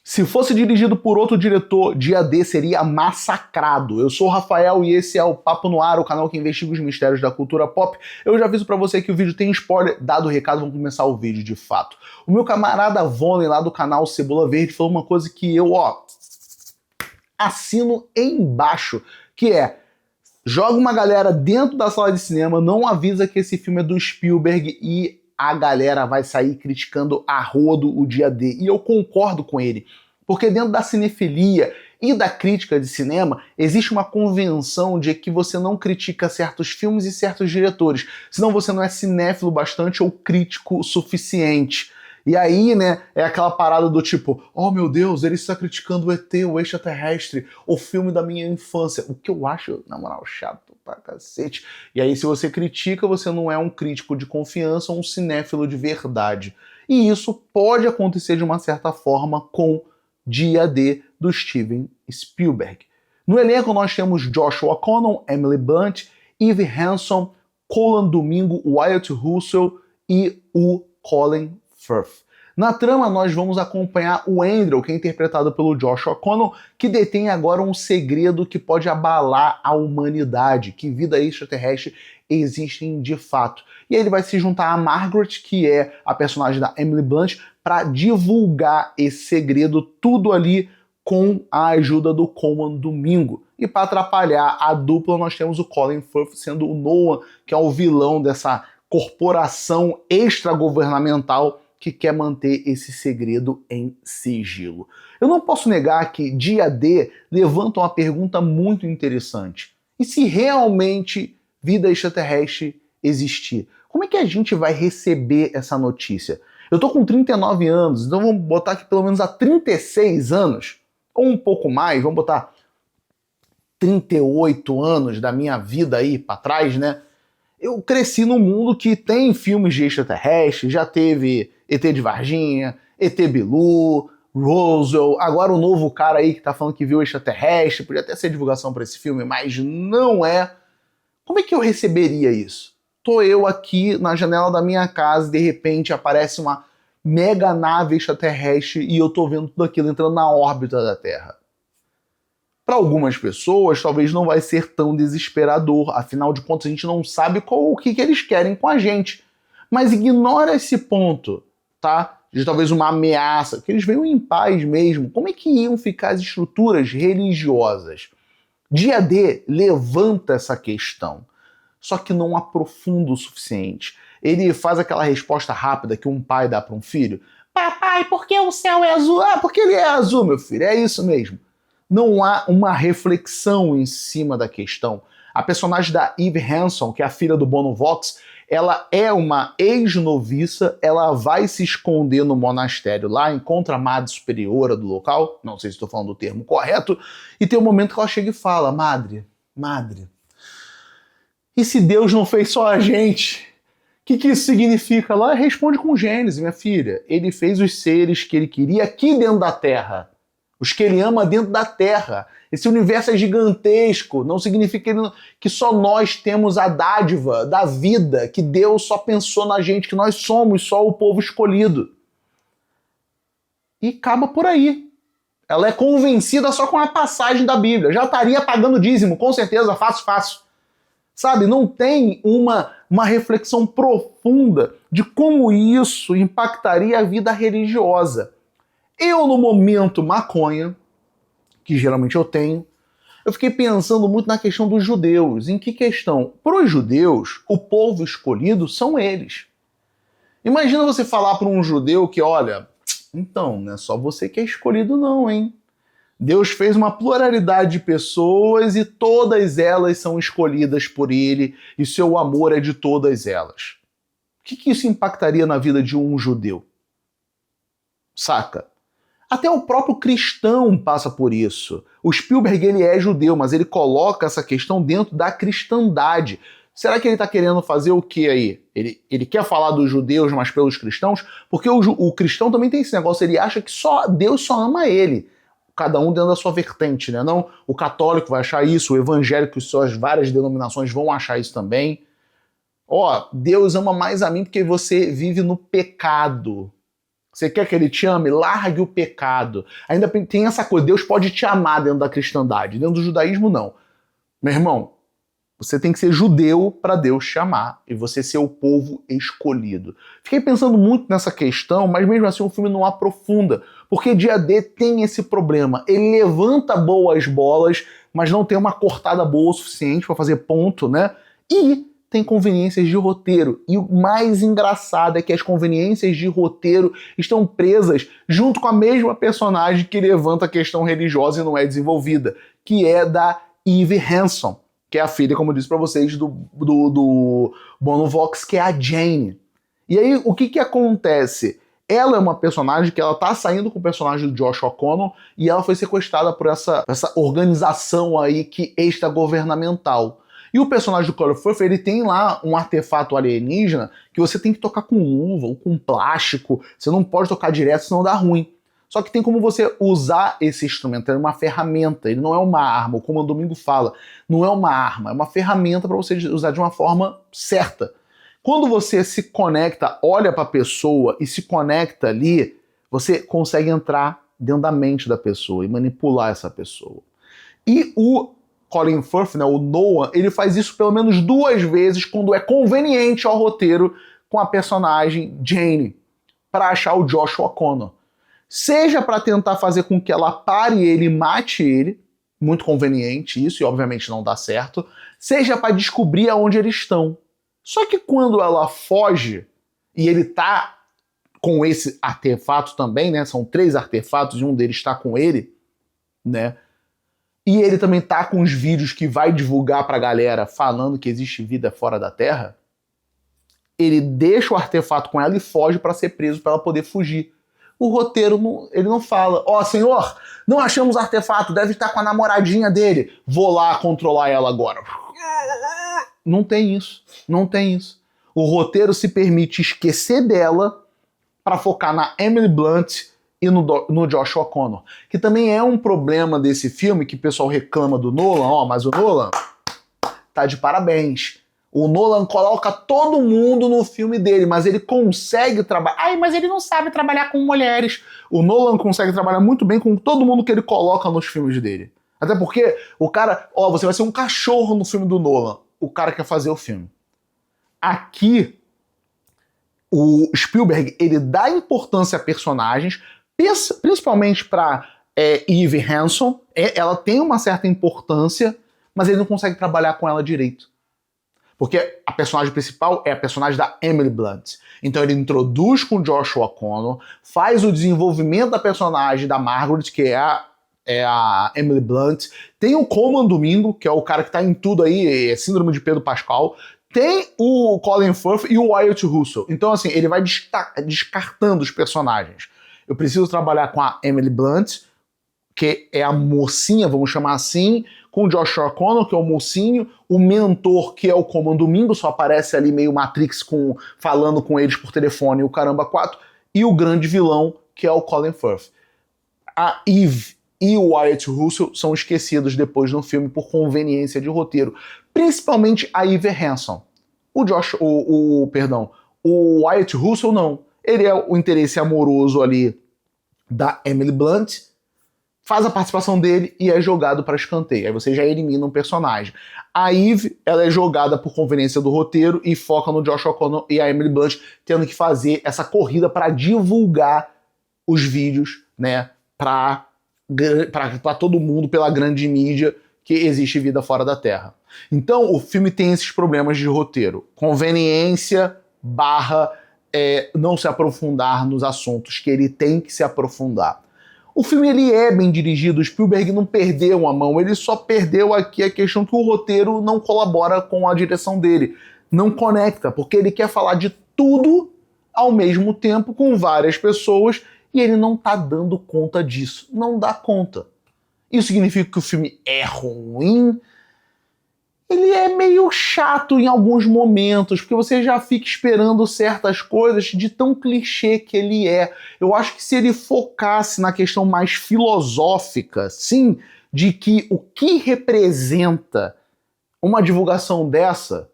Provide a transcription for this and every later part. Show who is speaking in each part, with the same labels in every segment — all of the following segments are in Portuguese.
Speaker 1: Se fosse dirigido por outro diretor, Dia D seria massacrado. Eu sou o Rafael e esse é o Papo no Ar, o canal que investiga os mistérios da cultura pop. Eu já aviso pra você que o vídeo tem spoiler. Dado o recado, vamos começar o vídeo de fato. O meu camarada Vonley lá do canal Cebola Verde falou uma coisa que eu, assino embaixo, que é: joga uma galera dentro da sala de cinema, não avisa que esse filme é do Spielberg e a galera vai sair criticando a rodo o Dia D. E eu concordo com ele, porque dentro da cinefilia e da crítica de cinema existe uma convenção de que você não critica certos filmes e certos diretores, senão você não é cinéfilo bastante ou crítico o suficiente. E aí, né, é aquela parada do tipo, oh meu Deus, ele está criticando o ET, o extraterrestre, o filme da minha infância. O que eu acho, na moral, chato pra cacete. E aí, se você critica, você não é um crítico de confiança ou um cinéfilo de verdade. E isso pode acontecer de uma certa forma com Dia D do Steven Spielberg. No elenco nós temos Joshua O'Connell, Emily Blunt, Eve Hanson, Colin Domingo, Wyatt Russell e o Colin Firth. Na trama, nós vamos acompanhar o Andrew, que é interpretado pelo Josh O'Connell, que detém agora um segredo que pode abalar a humanidade, que vida extraterrestre existem de fato. E aí ele vai se juntar a Margaret, que é a personagem da Emily Blunt, para divulgar esse segredo, tudo ali com a ajuda do Colin Domingo. E para atrapalhar a dupla, nós temos o Colin Firth sendo o Noah, que é o vilão dessa corporação extragovernamental que quer manter esse segredo em sigilo. Eu não posso negar que Dia D levanta uma pergunta muito interessante. E se realmente vida extraterrestre existir? Como é que a gente vai receber essa notícia? Eu tô com 39 anos, então vamos botar aqui pelo menos há 36 anos, ou um pouco mais, vamos botar 38 anos da minha vida aí pra trás, né? Eu cresci num mundo que tem filmes de extraterrestre, já teve ET de Varginha, ET Bilu, Roswell, agora o novo cara aí que tá falando que viu extraterrestre, podia até ser divulgação para esse filme, mas não é. Como é que eu receberia isso? Tô eu aqui na janela da minha casa e de repente aparece uma mega nave extraterrestre e eu tô vendo tudo aquilo entrando na órbita da Terra. Para algumas pessoas, talvez não vai ser tão desesperador, afinal de contas a gente não sabe o que eles querem com a gente. Mas ignora esse ponto, tá? De talvez uma ameaça, que eles venham em paz mesmo. Como é que iam ficar as estruturas religiosas? Dia D levanta essa questão, só que não aprofunda o suficiente. Ele faz aquela resposta rápida que um pai dá para um filho. Papai, por que o céu é azul? Ah, porque ele é azul, meu filho, é isso mesmo. Não há uma reflexão em cima da questão. A personagem da Eve Hanson, que é a filha do Bono Vox, ela é uma ex-noviça, ela vai se esconder no monastério lá, encontra a madre superiora do local, não sei se estou falando o termo correto, e tem um momento que ela chega e fala, madre, e se Deus não fez só a gente? O que isso significa? Ela responde com Gênesis, minha filha. Ele fez os seres que ele queria aqui dentro da Terra. Os que ele ama dentro da Terra. Esse universo é gigantesco, não significa que só nós temos a dádiva da vida, que Deus só pensou na gente, que nós somos só o povo escolhido. E acaba por aí. Ela é convencida só com a passagem da Bíblia. Já estaria pagando dízimo, com certeza, fácil. Sabe, não tem uma reflexão profunda de como isso impactaria a vida religiosa. Eu, no momento maconha, que geralmente eu tenho, eu fiquei pensando muito na questão dos judeus. Em que questão? Para os judeus, o povo escolhido são eles. Imagina você falar para um judeu que, olha, então, não é só você que é escolhido não, hein? Deus fez uma pluralidade de pessoas e todas elas são escolhidas por ele e seu amor é de todas elas. O que isso impactaria na vida de um judeu? Saca? Até o próprio cristão passa por isso. O Spielberg ele é judeu, mas ele coloca essa questão dentro da cristandade. Será que ele está querendo fazer o que aí? Ele quer falar dos judeus, mas pelos cristãos? Porque o cristão também tem esse negócio, ele acha que só Deus só ama ele. Cada um dentro da sua vertente, né? Não, o católico vai achar isso, o evangélico e suas várias denominações vão achar isso também. Deus ama mais a mim porque você vive no pecado. Você quer que ele te ame? Largue o pecado. Ainda tem essa coisa, Deus pode te amar dentro da cristandade. Dentro do judaísmo, não. Meu irmão, você tem que ser judeu para Deus te amar e você ser o povo escolhido. Fiquei pensando muito nessa questão, mas mesmo assim o filme não aprofunda, porque Dia D tem esse problema. Ele levanta boas bolas, mas não tem uma cortada boa o suficiente para fazer ponto, né? E tem conveniências de roteiro. E o mais engraçado é que as conveniências de roteiro estão presas junto com a mesma personagem que levanta a questão religiosa e não é desenvolvida, que é da Eve Hanson, que é a filha, como eu disse pra vocês, do Bono Vox, que é a Jane. E aí, o que acontece? Ela é uma personagem que ela tá saindo com o personagem do Josh O'Connor e ela foi sequestrada por essa organização aí que extragovernamental. E o personagem do Colin Firth, ele tem lá um artefato alienígena que você tem que tocar com luva ou com plástico. Você não pode tocar direto, senão dá ruim. Só que tem como você usar esse instrumento, é uma ferramenta, ele não é uma arma, como o Domingo fala, não é uma arma, é uma ferramenta para você usar de uma forma certa. Quando você se conecta, olha para a pessoa e se conecta ali, você consegue entrar dentro da mente da pessoa e manipular essa pessoa. E o Colin Firth, né, o Noah, ele faz isso pelo menos 2 vezes quando é conveniente ao roteiro com a personagem Jane, para achar o Josh O'Connor. Seja para tentar fazer com que ela pare ele e mate ele, muito conveniente isso, e obviamente não dá certo, seja para descobrir aonde eles estão. Só que quando ela foge, e ele tá com esse artefato também, né, são 3 artefatos e um deles está com ele, né, e ele também tá com os vídeos que vai divulgar pra galera falando que existe vida fora da Terra, ele deixa o artefato com ela e foge para ser preso para ela poder fugir. O roteiro, ele não fala, ó, senhor, não achamos artefato, deve estar com a namoradinha dele, vou lá controlar ela agora. Não tem isso, não tem isso. O roteiro se permite esquecer dela para focar na Emily Blunt e no Josh O'Connor, que também é um problema desse filme, que o pessoal reclama do Nolan, ó, mas o Nolan tá de parabéns. O Nolan coloca todo mundo no filme dele, mas ele consegue trabalhar... Ai, mas ele não sabe trabalhar com mulheres. O Nolan consegue trabalhar muito bem com todo mundo que ele coloca nos filmes dele. Até porque o cara... Ó, você vai ser um cachorro no filme do Nolan. O cara quer fazer o filme. Aqui, o Spielberg, ele dá importância a personagens, principalmente pra Eve Hanson. Ela tem uma certa importância, mas ele não consegue trabalhar com ela direito. Porque a personagem principal é a personagem da Emily Blunt. Então ele introduz com o Josh O'Connor, faz o desenvolvimento da personagem da Margaret, que é a Emily Blunt. Tem o Colman Domingo, que é o cara que tá em tudo aí, é síndrome de Pedro Pascal. Tem o Colin Firth e o Wyatt Russell. Então assim, ele vai descartando os personagens. Eu preciso trabalhar com a Emily Blunt, que é a mocinha, vamos chamar assim, com o Josh O'Connor, que é o mocinho, o mentor, que é o Colman Domingo, só aparece ali meio Matrix falando com eles por telefone, o caramba 4, e o grande vilão, que é o Colin Firth. A Eve e o Wyatt Russell são esquecidos depois no filme por conveniência de roteiro, principalmente a Eve Hanson. O Wyatt Russell não. Ele é o interesse amoroso ali da Emily Blunt, faz a participação dele e é jogado para escanteio. Aí você já elimina um personagem. A Eve, ela é jogada por conveniência do roteiro e foca no Josh O'Connor e a Emily Blunt tendo que fazer essa corrida para divulgar os vídeos, né, para todo mundo, pela grande mídia, que existe vida fora da Terra. Então o filme tem esses problemas de roteiro. Conveniência / não se aprofundar nos assuntos que ele tem que se aprofundar. O filme ele é bem dirigido, o Spielberg não perdeu a mão, ele só perdeu aqui a questão que o roteiro não colabora com a direção dele, não conecta, porque ele quer falar de tudo ao mesmo tempo com várias pessoas e ele não tá dando conta disso, não dá conta. Isso significa que o filme é ruim? Ele é meio chato em alguns momentos, porque você já fica esperando certas coisas de tão clichê que ele é. Eu acho que se ele focasse na questão mais filosófica, sim, de que o que representa uma divulgação dessa,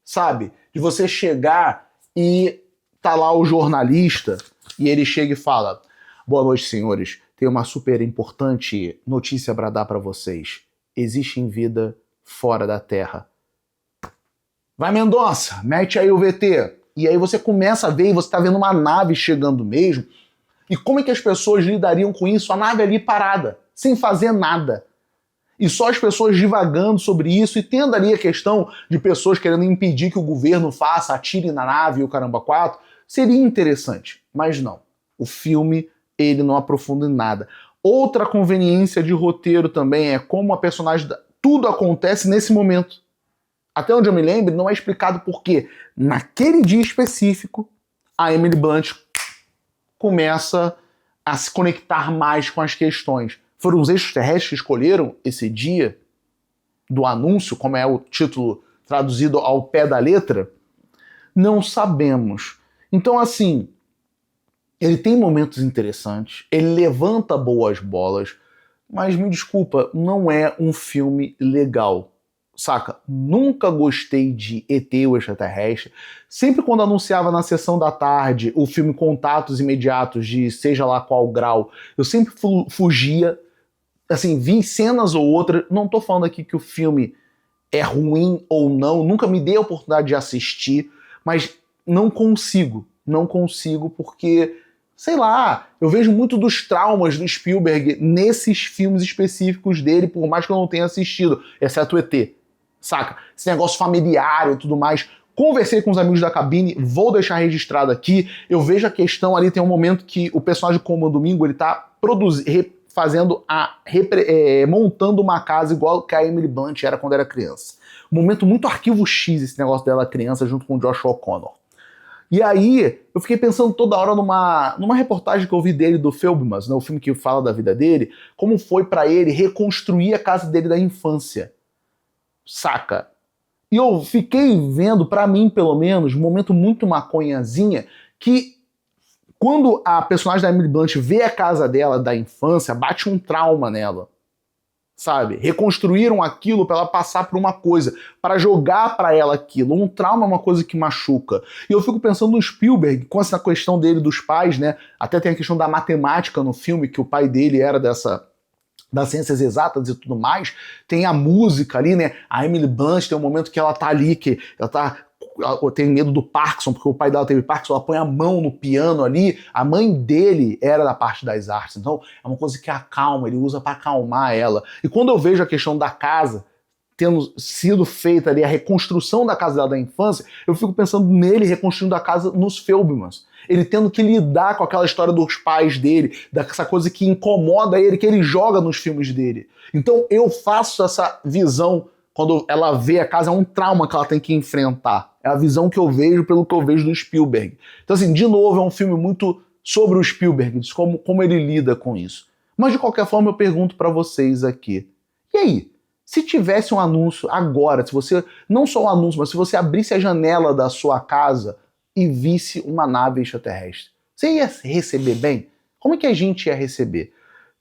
Speaker 1: sabe? De você chegar e tá lá o jornalista E ele chega e fala: boa noite, senhores. Tenho uma super importante notícia para dar para vocês. Existe vida fora da Terra. Vai, Mendonça, mete aí o VT. E aí você começa a ver, e você tá vendo uma nave chegando mesmo. E como é que as pessoas lidariam com isso? A nave ali parada, sem fazer nada. E só as pessoas divagando sobre isso e tendo ali a questão de pessoas querendo impedir que o governo faça, atire na nave e o caramba 4, seria interessante. Mas não. O filme, ele não aprofunda em nada. Outra conveniência de roteiro também é como a personagem... Tudo acontece nesse momento. Até onde eu me lembro, não é explicado por quê. Naquele dia específico, a Emily Blunt começa a se conectar mais com as questões. Foram os extraterrestres que escolheram esse dia do anúncio, como é o título traduzido ao pé da letra? Não sabemos. Então, assim, ele tem momentos interessantes, ele levanta boas bolas, mas me desculpa, não é um filme legal. Saca? Nunca gostei de E.T. o Extraterrestre. Sempre quando anunciava na sessão da tarde o filme Contatos Imediatos de seja lá qual grau, eu sempre fugia. Assim, vi cenas ou outras. Não tô falando aqui que o filme é ruim ou não, nunca me dei a oportunidade de assistir, mas não consigo porque, sei lá, eu vejo muito dos traumas do Spielberg nesses filmes específicos dele, por mais que eu não tenha assistido, exceto o E.T., saca? Esse negócio familiar e tudo mais. Conversei com os amigos da cabine, vou deixar registrado aqui, eu vejo a questão ali, tem um momento que o personagem Como Domingo, ele tá montando uma casa igual que a Emily Blunt era quando era criança. Um momento muito Arquivo X esse negócio dela criança junto com o Josh O'Connor. E aí eu fiquei pensando toda hora numa reportagem que eu vi dele do Fabelmans, né, o filme que fala da vida dele, como foi pra ele reconstruir a casa dele da infância. Saca? E eu fiquei vendo, pra mim pelo menos, um momento muito maconhazinha, que quando a personagem da Emily Blunt vê a casa dela da infância, bate um trauma nela. Sabe? Reconstruíram aquilo para ela passar por uma coisa, para jogar para ela aquilo. Um trauma é uma coisa que machuca. E eu fico pensando no Spielberg, com essa questão dele dos pais, né? Até tem a questão da matemática no filme, que o pai dele era das ciências exatas e tudo mais. Tem a música ali, né? A Emily Blunt tem um momento que ela tá ali, que ela tem medo do Parkinson, porque o pai dela teve Parkinson, ela põe a mão no piano ali. A mãe dele era da parte das artes, então é uma coisa que acalma, ele usa para acalmar ela. E quando eu vejo a questão da casa tendo sido feita ali, a reconstrução da casa dela da infância, eu fico pensando nele reconstruindo a casa nos Fabelmans. Ele tendo que lidar com aquela história dos pais dele, dessa coisa que incomoda ele, que ele joga nos filmes dele. Então eu faço essa visão, quando ela vê a casa, é um trauma que ela tem que enfrentar. É a visão que eu vejo pelo que eu vejo do Spielberg. Então assim, de novo, é um filme muito sobre o Spielberg, como ele lida com isso. Mas de qualquer forma eu pergunto pra vocês aqui, e aí? Se tivesse um anúncio agora, se você, não só um anúncio, mas se você abrisse a janela da sua casa e visse uma nave extraterrestre, você ia receber bem? Como é que a gente ia receber?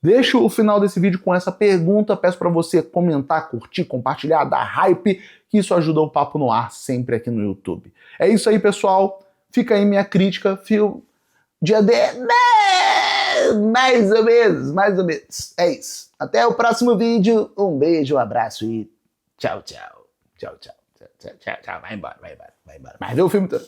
Speaker 1: Deixo o final desse vídeo com essa pergunta, peço para você comentar, curtir, compartilhar, dar hype, que isso ajuda o Papo no Ar sempre aqui no YouTube. É isso aí, pessoal. Fica aí minha crítica. Dia D, mais ou menos. É isso. Até o próximo vídeo. Um beijo, um abraço e tchau, tchau. Tchau, tchau. Tchau, tchau, tchau. Vai embora. Mas vê o filme todo.